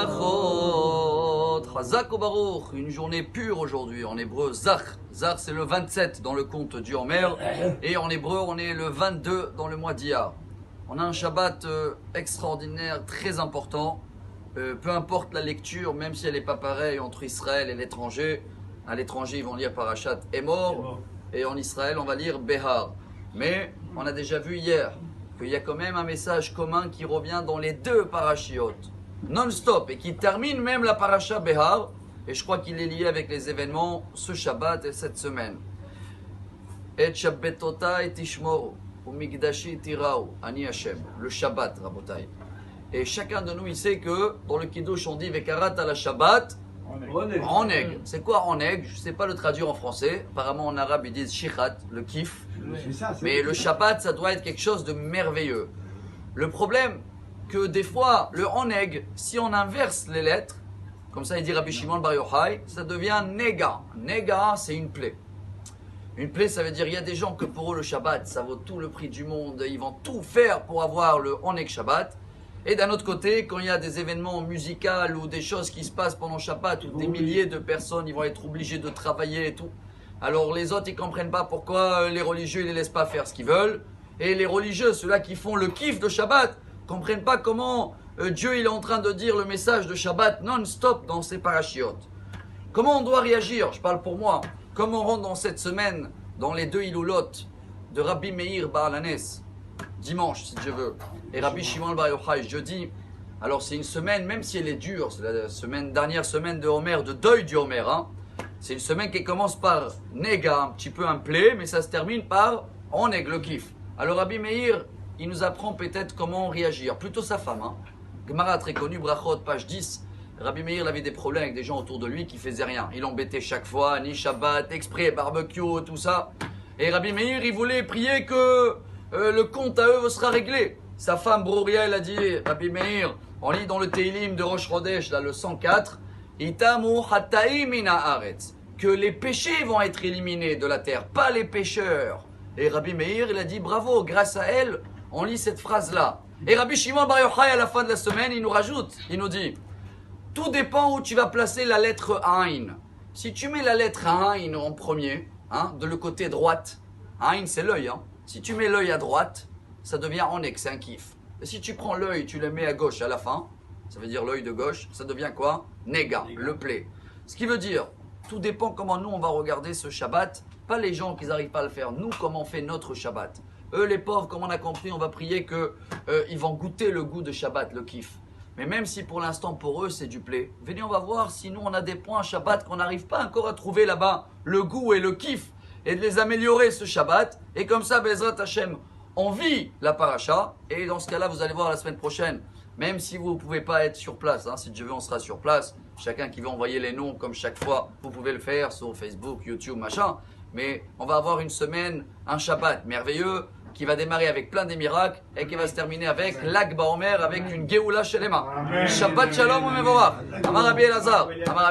brachot. Chazak ou baruch, une journée pure aujourd'hui. En hébreu, zach. Zach, c'est le 27 dans le compte du Homer. Et en hébreu, on est le 22 dans le mois d'Iyar. On a un Shabbat extraordinaire, très important. Peu importe la lecture, même si elle n'est pas pareille entre Israël et l'étranger. À l'étranger, ils vont lire Parashat Emor. Et en Israël, on va lire Behar. Mais on a déjà vu hier qu'il y a quand même un message commun qui revient dans les deux parachiotes, non-stop, et qui termine même la paracha Behar. Et je crois qu'il est lié avec les événements ce Shabbat et cette semaine. Et Shabbetota et Tishmoru, ou Migdashi Tirau, Ani Hashem, le Shabbat, Rabotai. Et chacun de nous, il sait que dans le Kiddush, on dit Vekarat à la Shabbat. Oneg. C'est quoi oneg? Je ne sais pas le traduire en français. Apparemment en arabe ils disent shichat, le kiff. Mais le Shabbat, ça doit être quelque chose de merveilleux. Le problème, que des fois, le oneg, si on inverse les lettres, comme ça il dit Rabbi Shimon Bar Yochai, ça devient nega. Nega, c'est une plaie. Une plaie, ça veut dire il y a des gens que pour eux le Shabbat, ça vaut tout le prix du monde. Ils vont tout faire pour avoir le oneg Shabbat. Et d'un autre côté, quand il y a des événements musicaux ou des choses qui se passent pendant Shabbat, où des milliers de personnes ils vont être obligés de travailler et tout, alors les autres ils ne comprennent pas pourquoi les religieux ne les laissent pas faire ce qu'ils veulent. Et les religieux, ceux-là qui font le kiff de Shabbat, ne comprennent pas comment Dieu il est en train de dire le message de Shabbat non-stop dans ses parachiotes. Comment on doit réagir? Je parle pour moi. Comment on rentre dans cette semaine, dans les deux Hilulot de Rabbi Meir Baal Hanes, dimanche si je veux, et Rabbi Shimon Bar Yochai jeudi. Alors c'est une semaine, même si elle est dure, c'est la dernière semaine de Homer, de deuil du Homer. C'est une semaine qui commence par Nega, un petit peu un plaie, mais ça se termine par Oneg, le kiff. Alors Rabbi Meir, il nous apprend peut-être comment réagir, plutôt sa femme. Gemara très connu, Brachot, page 10. Rabbi Meir avait des problèmes avec des gens autour de lui qui faisaient rien. Il embêtait chaque fois, ni Shabbat, exprès, barbecue, tout ça. Et Rabbi Meir, il voulait prier que le compte à eux sera réglé. Sa femme Broria, elle a dit, Rabbi Meir, on lit dans le Teilim de Rosh Chodesh, là, le 104, Itamu hataim min haaretz, que les péchés vont être éliminés de la terre, pas les pécheurs. Et Rabbi Meir, il a dit, bravo, grâce à elle, on lit cette phrase-là. Et Rabbi Shimon Bar Yochai, à la fin de la semaine, il nous rajoute, il nous dit, tout dépend où tu vas placer la lettre Ain. Si tu mets la lettre Ain en premier, de le côté droite, Ain c'est l'œil, si tu mets l'œil à droite, ça devient oneg, c'est un kiff. Et si tu prends l'œil, tu le mets à gauche à la fin, ça veut dire l'œil de gauche, ça devient quoi? Nega, le plaie. Ce qui veut dire, tout dépend comment nous on va regarder ce Shabbat, pas les gens qui n'arrivent pas à le faire, nous comment on fait notre Shabbat. Eux les pauvres, comme on a compris, on va prier qu'ils vont goûter le goût de Shabbat, le kiff. Mais même si pour l'instant pour eux c'est du plaie, venez on va voir si nous on a des points Shabbat qu'on n'arrive pas encore à trouver là-bas, le goût et le kiff, et de les améliorer ce Shabbat, et comme ça, Bezrat Hashem, on vit la paracha, et dans ce cas-là, vous allez voir la semaine prochaine, même si vous ne pouvez pas être sur place, si Dieu veut, on sera sur place, chacun qui veut envoyer les noms comme chaque fois, vous pouvez le faire sur Facebook, YouTube, machin, mais on va avoir une semaine, un Shabbat merveilleux, qui va démarrer avec plein des miracles, et qui va se terminer avec l'Ag Baomer, avec une Geoula Shelema. Shabbat Shalom, Mevorach. Amar Rabbi Elazar.